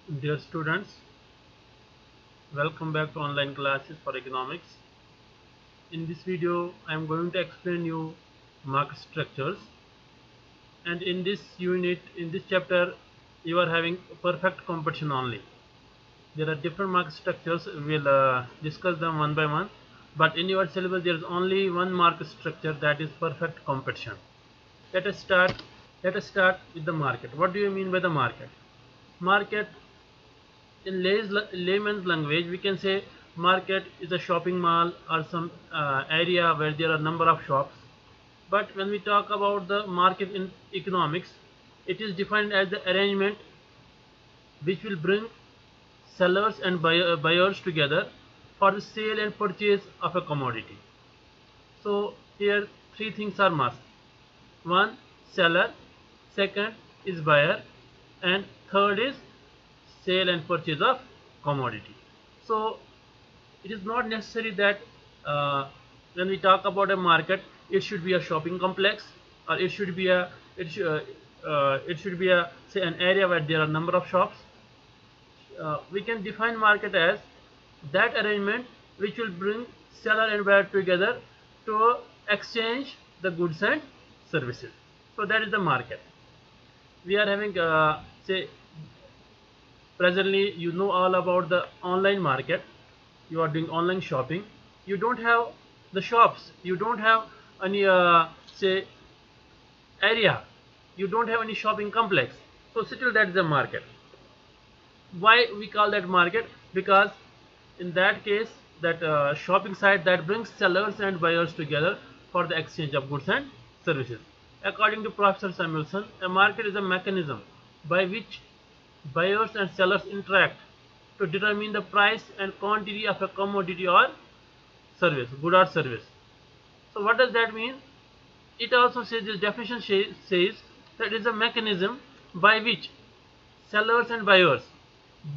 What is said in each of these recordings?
Dear students, welcome back to online classes for economics. In this video, I am going to explain you market structures, and in this unit, in this chapter, you are having perfect competition only. There are different market structures. We will discuss them one by one, but in your syllabus there is only one market structure, that is perfect competition. Let us start. Let us start with the market. What do you mean by the market? Market, in layman's language, we can say market is a shopping mall or some area where there are number of shops. But when we talk about the market in economics, it is defined as the arrangement which will bring sellers and buyers together for the sale and purchase of a commodity. So here three things are must. One, seller; second is buyer; and third is sale and purchase of commodity. So it is not necessary that when we talk about a market, it should be a shopping complex, or it should be a, say, an area where there are number of shops. We can define market as that arrangement which will bring seller and buyer together to exchange the goods and services. So that is the market. We are having, say, presently you know all about the online market. You are doing online shopping. You don't have the shops. You don't have any, say, area. You don't have any shopping complex. So still that is the market. Why we call that market? Because in that case, that shopping site that brings sellers and buyers together for the exchange of goods and services. According to Professor Samuelson, a market is a mechanism by which buyers and sellers interact to determine the price and quantity of a commodity or service, good or service. So what does that mean? It also says, this definition says that it is a mechanism by which sellers and buyers,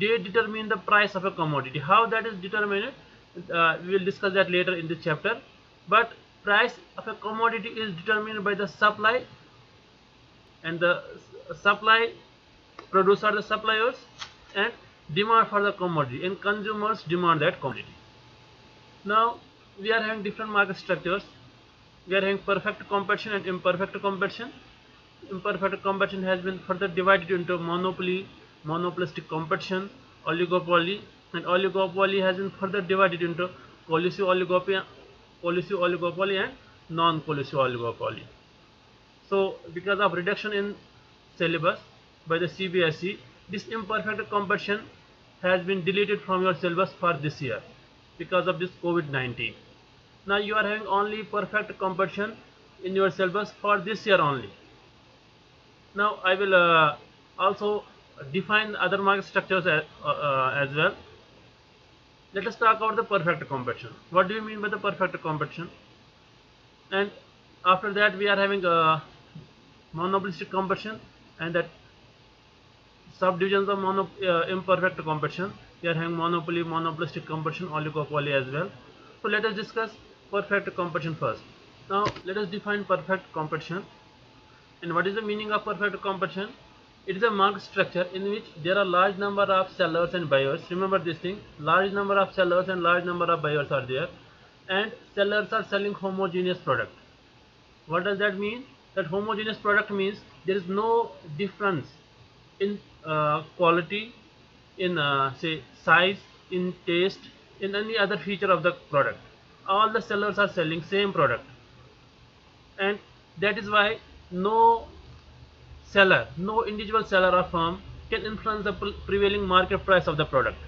they determine the price of a commodity. How that is determined, we will discuss that later in this chapter. But price of a commodity is determined by the supply, and the supply produce are the suppliers, and demand for the commodity, and consumers demand that commodity. Now we are having different market structures. We are having perfect competition and imperfect competition. Imperfect competition has been further divided into monopoly, monopolistic competition, oligopoly, and oligopoly has been further divided into collusive oligopoly and non-collusive oligopoly. So because of reduction in syllabus by the CBSE, this imperfect competition has been deleted from your syllabus for this year because of this COVID-19. Now you are having only perfect competition in your syllabus for this year only. Now I will also define other market structures as well. Let us talk about the perfect competition. What do you mean by the perfect competition? And after that we are having a monopolistic competition, and that subdivisions of imperfect competition. We are having monopoly, monopolistic competition, oligopoly as well. So let us discuss perfect competition first. Now let us define perfect competition. And what is the meaning of perfect competition? It is a market structure in which there are large number of sellers and buyers. Remember this thing: large number of sellers and large number of buyers are there, and sellers are selling homogeneous product. What does that mean? That homogeneous product means there is no difference in quality, in say size, in taste, in any other feature of the product. All the sellers are selling same product, and that is why no seller, no individual seller or firm can influence the prevailing market price of the product.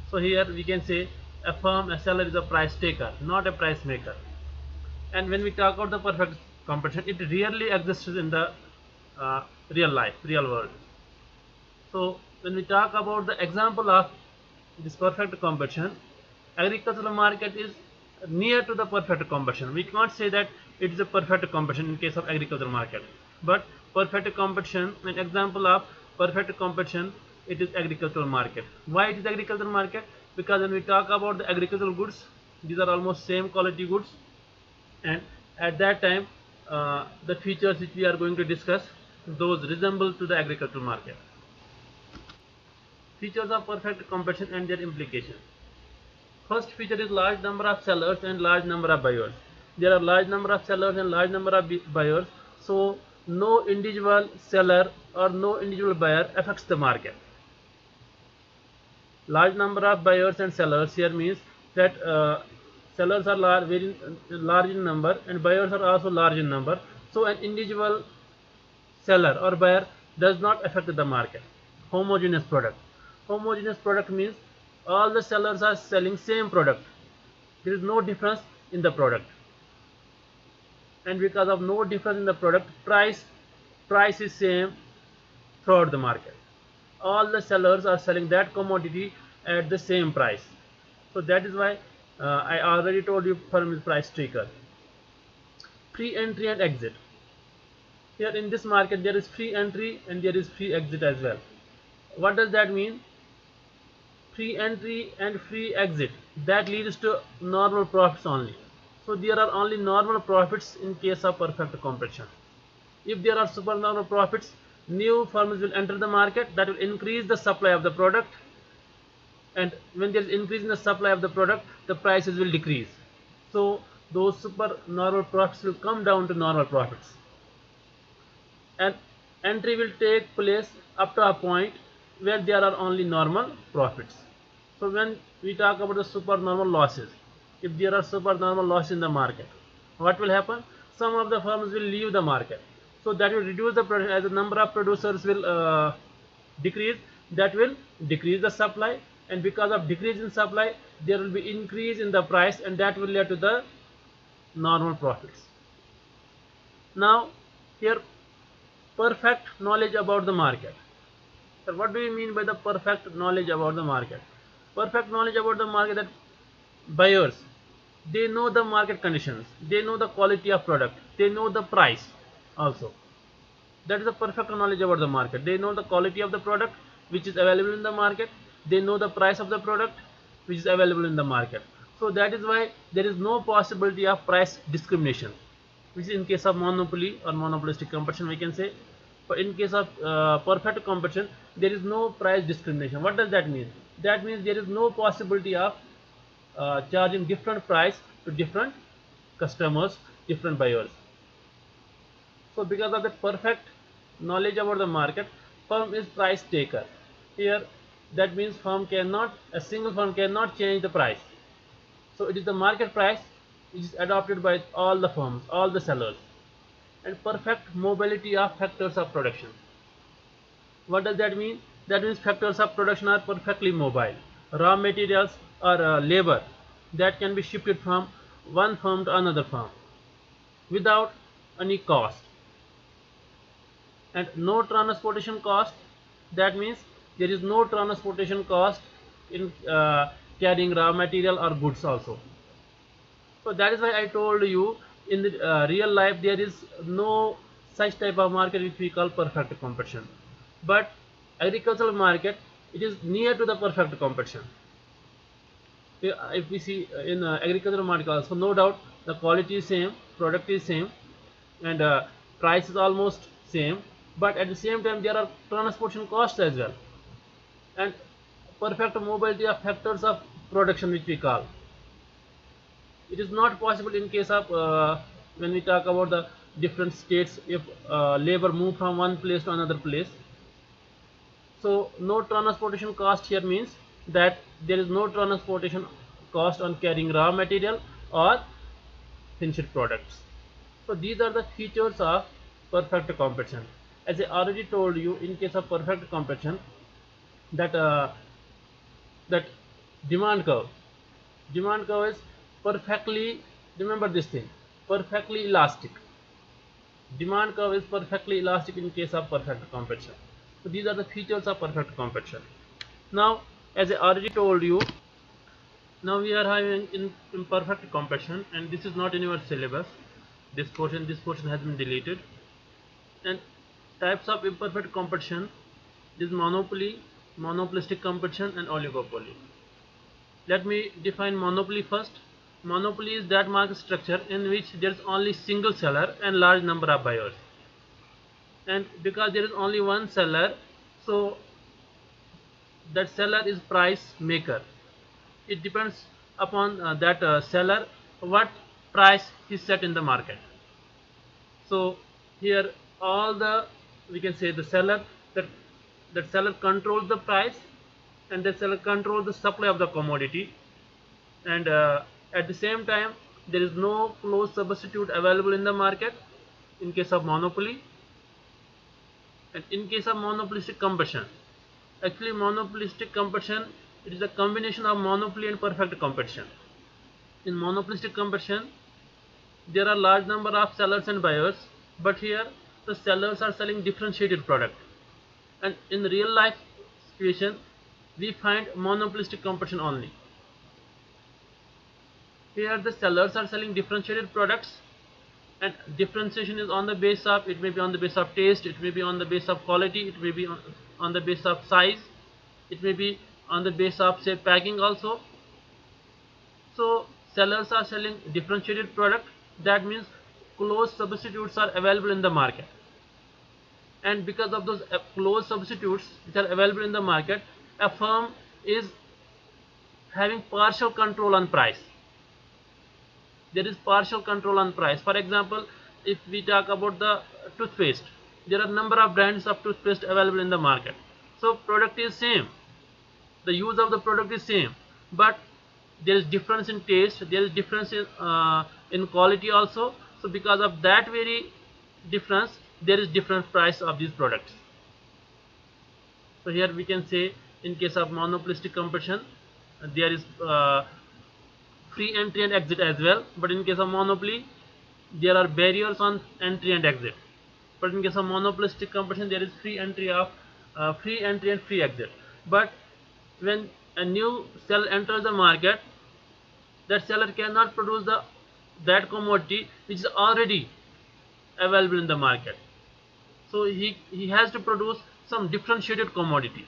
So here we can say a firm, a seller is a price taker, not a price maker. And when we talk about the perfect competition, it rarely exists in the real life, real world. So when we talk about the example of this perfect competition, agricultural market is near to the perfect competition. We can't say that it is a perfect competition in case of agricultural market, but perfect competition, an example of perfect competition, it is agricultural market. Why it is agricultural market? Because when we talk about the agricultural goods, these are almost same quality goods, and at that time the features which we are going to discuss, those resemble to the agricultural market. Features of perfect competition and their implication. First feature is large number of sellers and large number of buyers. There are large number of sellers and large number of buyers, so no individual seller or no individual buyer affects the market. Large number of buyers and sellers here means that sellers are very large in number and buyers are also large in number, so an individual seller or buyer does not affect the market. Homogeneous product. Homogeneous product means all the sellers are selling same product. There is no difference in the product, and because of no difference in the product, price is same throughout the market. All the sellers are selling that commodity at the same price. So that is why I already told you firm is price taker. Free entry and exit. Here in this market there is free entry and there is free exit as well. What does that mean? Free entry and free exit, that leads to normal profits only. So there are only normal profits in case of perfect competition. If there are supernormal profits, new firms will enter the market, that will increase the supply of the product, and when there is increase in the supply of the product, the prices will decrease. So those supernormal profits will come down to normal profits, and entry will take place up to a point where there are only normal profits. So when we talk about the supernormal losses, if there are supernormal losses in the market, what will happen? Some of the firms will leave the market. So that will reduce the production as the number of producers will decrease. That will decrease the supply, and because of decrease in supply, there will be increase in the price, and that will lead to the normal profits. Now here, perfect knowledge about the market. So what do you mean by the perfect knowledge about the market? Perfect knowledge about the market, that buyers, they know the market conditions, they know the quality of product, they know the price also. That is the perfect knowledge about the market. They know the quality of the product which is available in the market, they know the price of the product which is available in the market. So that is why there is no possibility of price discrimination, which is in case of monopoly or monopolistic competition we can say. But in case of perfect competition, there is no price discrimination. What does that mean? That means there is no possibility of charging different price to different customers, different buyers. So because of the perfect knowledge about the market, firm is price taker. Here that means a single firm cannot change the price. So it is the market price which is adopted by all the firms, all the sellers. And perfect mobility of factors of production. What does that mean? That means factors of production are perfectly mobile. Raw materials or labor that can be shifted from one firm to another firm without any cost. And no transportation cost. That means there is no transportation cost in carrying raw material or goods also. So that is why I told you in the real life there is no such type of market which we call perfect competition. But agricultural market, it is near to the perfect competition. If we see in agricultural market also, no doubt the quality is same, product is same, and price is almost same. But at the same time there are transportation costs as well, and perfect mobility of factors of production which we call. It is not possible in case of when we talk about the different states, if labor move from one place to another place. So no transportation cost here means that there is no transportation cost on carrying raw material or finished products. So these are the features of perfect competition. As I already told you, in case of perfect competition, that that demand curve is perfectly, remember this thing, perfectly elastic. Demand curve is perfectly elastic in case of perfect competition. So these are the features of perfect competition. Now as I already told you, now we are having imperfect competition, and this is not in your syllabus. This portion has been deleted. And types of imperfect competition is monopoly, monopolistic competition, and oligopoly. Let me define monopoly first. Monopoly is that market structure in which there is only single seller and large number of buyers. And because there is only one seller, so that seller is price maker. It depends upon that seller what price he set in the market. So here all the, we can say, the seller, that seller controls the price, and the seller controls the supply of the commodity, and at the same time there is no close substitute available in the market in case of monopoly. And in case of monopolistic competition, actually monopolistic competition, it is a combination of monopoly and perfect competition. In monopolistic competition there are large number of sellers and buyers, but here the sellers are selling differentiated product, and in real life situation we find monopolistic competition only. Here the sellers are selling differentiated products, and differentiation is on the base of, it may be on the base of taste, it may be on the base of quality, it may be on the base of size, it may be on the base of, say, packing also. So sellers are selling differentiated product, that means close substitutes are available in the market, and because of those close substitutes which are available in the market, a firm is having partial control on price. There is partial control on price. For example, if we talk about the toothpaste, there are number of brands of toothpaste available in the market. So product is same, the use of the product is same, but there is difference in taste, there is difference in quality also. So because of that very difference, there is different price of these products. So here we can say in case of monopolistic competition there is free entry and exit as well, but in case of monopoly there are barriers on entry and exit. But in case of monopolistic competition there is free entry and free exit. But when a new seller enters the market, that seller cannot produce that commodity which is already available in the market. So he has to produce some differentiated commodity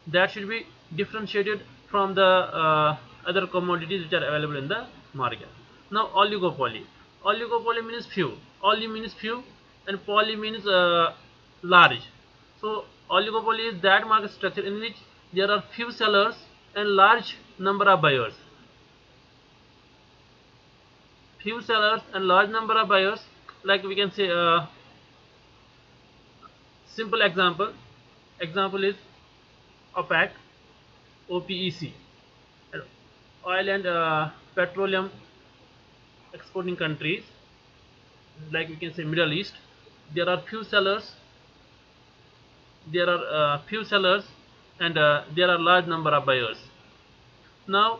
that should be differentiated from the other commodities which are available in the market. Now oligopoly. Oligopoly means few. Oli means few and poly means large. So oligopoly is that market structure in which there are few sellers and large number of buyers. Few sellers and large number of buyers, like we can say simple example is OPEC, OPEC, oil and petroleum exporting countries, like we can say Middle East. There are few sellers, and there are large number of buyers. Now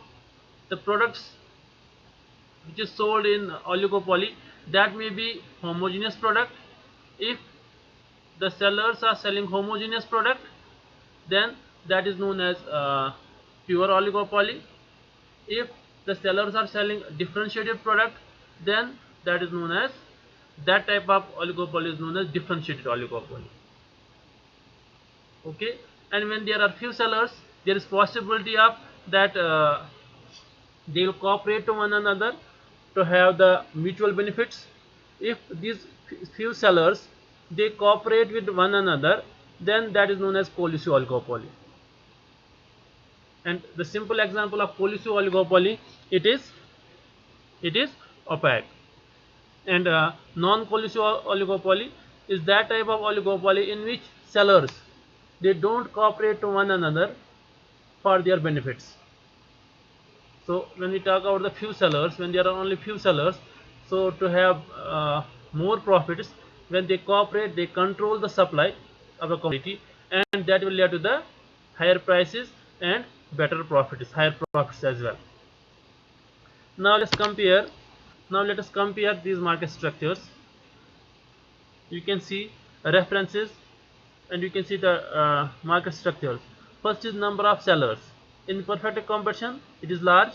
the products which is sold in oligopoly, that may be homogeneous product. If the sellers are selling homogeneous product, then that is known as pure oligopoly. If the sellers are selling differentiated product, then that is known as, that type of oligopoly is known as differentiated oligopoly. Okay, and when there are few sellers, there is possibility of that they will cooperate to one another to have the mutual benefits. If these few sellers they cooperate with one another, then that is known as coalition oligopoly. And the simple example of coalition oligopoly, it is OPEC. And non-coalition oligopoly is that type of oligopoly in which sellers they don't cooperate to one another for their benefits. So when we talk about the few sellers, when there are only few sellers, so to have more profits, when they cooperate, they control the supply of a commodity, and that will lead to the higher prices and better profits, higher profits as well. Now let us compare these market structures. You can see references and you can see the market structures. First is number of sellers. In perfect competition it is large.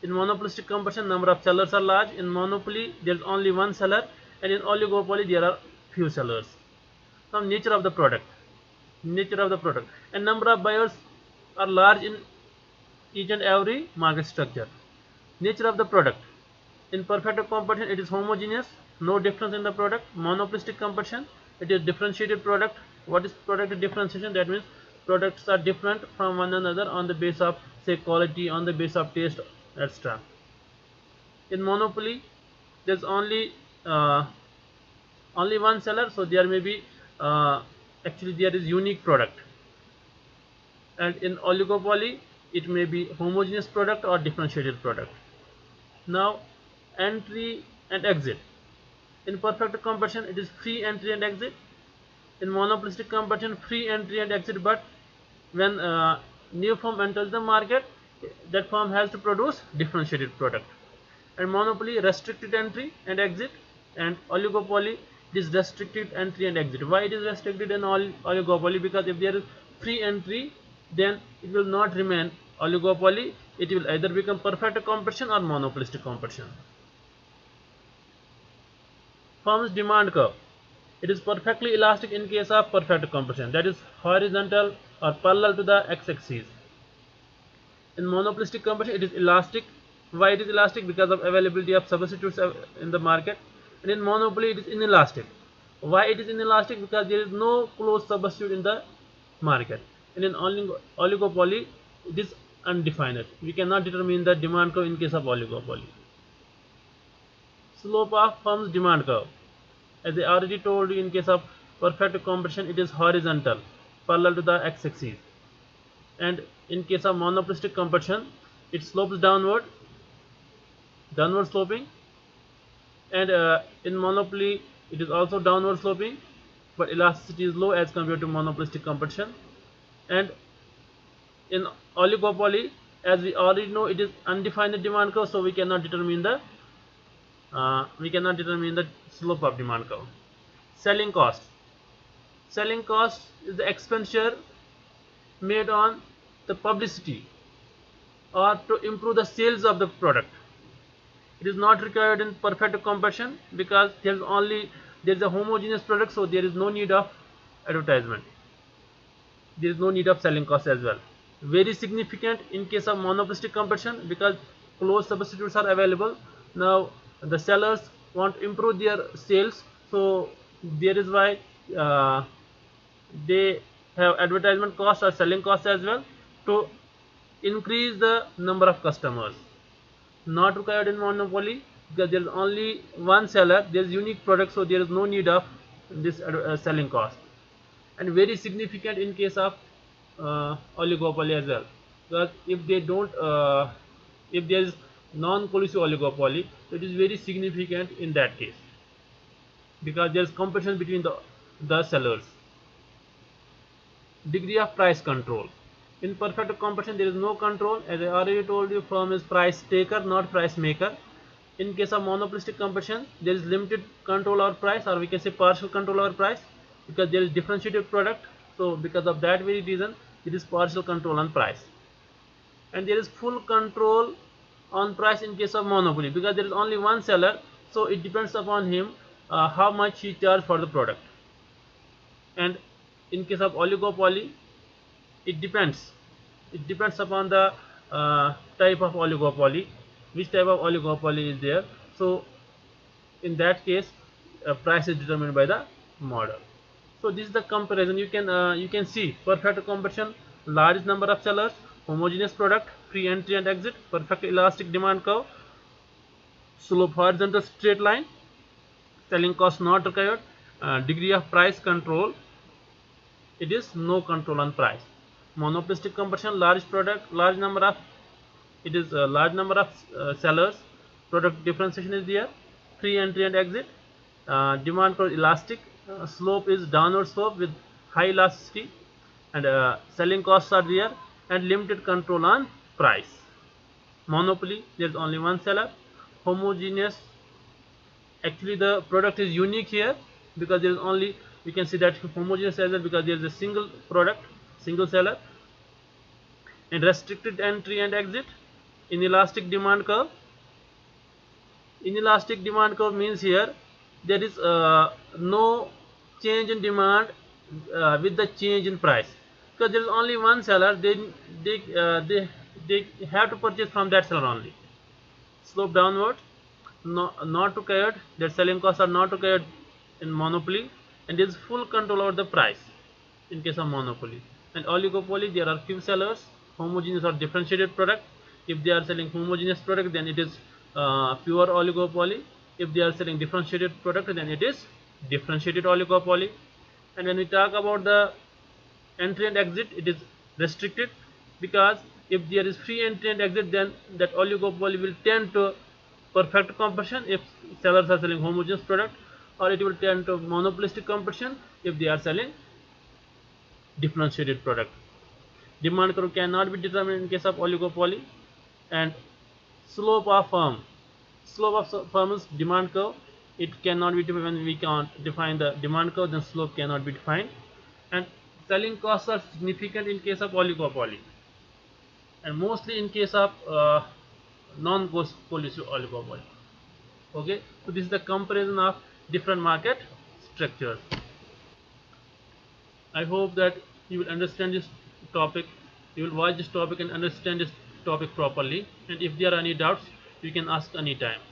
In monopolistic competition number of sellers are large. In monopoly there is only one seller, and in oligopoly there are few sellers. Now nature of the product and number of buyers are large in each and every market structure. Nature of the product. In perfect competition it is homogeneous, no difference in the product. Monopolistic competition it is differentiated product. What is product differentiation? That means products are different from one another on the basis of, say, quality, on the basis of taste, etc. In monopoly, there's only one seller, so there may be actually there is unique product. And in oligopoly, it may be homogeneous product or differentiated product. Now, entry and exit. In perfect competition, it is free entry and exit. In monopolistic competition, free entry and exit, but when new firm enters the market, that firm has to produce differentiated product. And monopoly, restricted entry and exit, and oligopoly, it is restricted entry and exit. Why it is restricted in oligopoly? Because if there is free entry, then it will not remain oligopoly, it will either become perfect competition or monopolistic competition. Firm's demand curve. It is perfectly elastic in case of perfect competition, that is horizontal or parallel to the x-axis. In monopolistic competition, it is elastic. Why it is elastic? Because of availability of substitutes in the market. And in monopoly, it is inelastic. Why it is inelastic? Because there is no close substitute in the market. And in oligopoly, it is undefined. We cannot determine the demand curve in case of oligopoly. Slope of firm's demand curve. As I already told you, in case of perfect competition, it is horizontal, parallel to the x-axis. And in case of monopolistic competition, it slopes downward sloping. And in monopoly, it is also downward sloping, but elasticity is low as compared to monopolistic competition. And in oligopoly, as we already know, it is undefined demand curve, so we cannot determine the slope of demand curve. Selling cost. Selling cost is the expenditure made on the publicity or to improve the sales of the product. It is not required in perfect competition because there is a homogeneous product, so there is no need of advertisement. There is no need of selling cost as well. Very significant in case of monopolistic competition because close substitutes are available. Now the sellers want to improve their sales, so there is why they have advertisement cost or selling cost as well to increase the number of customers. Not required in monopoly because there is only one seller, there is unique product, so there is no need of this selling cost. And very significant in case of oligopoly as well, because if they don't if there is non-collusive oligopoly, it is very significant in that case because there is competition between the sellers. Degree of price control. In perfect competition, there is no control. As I already told you, firm is price taker, not price maker. In case of monopolistic competition, there is limited control over price, or we can say partial control over price, because there is differentiated product. So because of that very reason, it is partial control on price. And there is full control on price in case of monopoly because there is only one seller, so it depends upon him how much he charges for the product. And in case of oligopoly, it depends upon the type of oligopoly, which type of oligopoly is there. So in that case, price is determined by the model. So this is the comparison. You can see perfect competition, large number of sellers, homogeneous product, free entry and exit, perfect elastic demand curve, slope horizontal straight line, selling cost not required, degree of price control, it is no control on price. Monopolistic competition, large product, large number of sellers, product differentiation is there, free entry and exit, demand curve elastic, slope is downward slope with high elasticity, and selling costs are there, and limited control on price. Monopoly, there is only one seller. Homogeneous, actually the product is unique here because there is only, we can see that homogeneous as well because there is a single product, single seller. And restricted entry and exit. Inelastic demand curve. Inelastic demand curve means here there is no change in demand with the change in price, because there is only one seller, they have to purchase from that seller only. Slope downward, not required, their selling costs are not required in monopoly, and there is full control over the price in case of monopoly. And oligopoly, there are few sellers, homogeneous or differentiated product. If they are selling homogeneous product, then it is pure oligopoly. If they are selling differentiated product, then it is differentiated oligopoly. And when we talk about the entry and exit, it is restricted, because if there is free entry and exit, then that oligopoly will tend to perfect competition if sellers are selling homogeneous product, or it will tend to monopolistic competition if they are selling differentiated product. Demand curve cannot be determined in case of oligopoly. And slope of firm's demand curve, it cannot be defined. When we can't define the demand curve, then slope cannot be defined. And selling costs are significant in case of oligopoly, and mostly in case of non-policy oligopoly. Okay, so this is the comparison of different market structures. I hope that you will understand this topic, you will watch this topic and understand this topic properly, and if there are any doubts, you can ask anytime.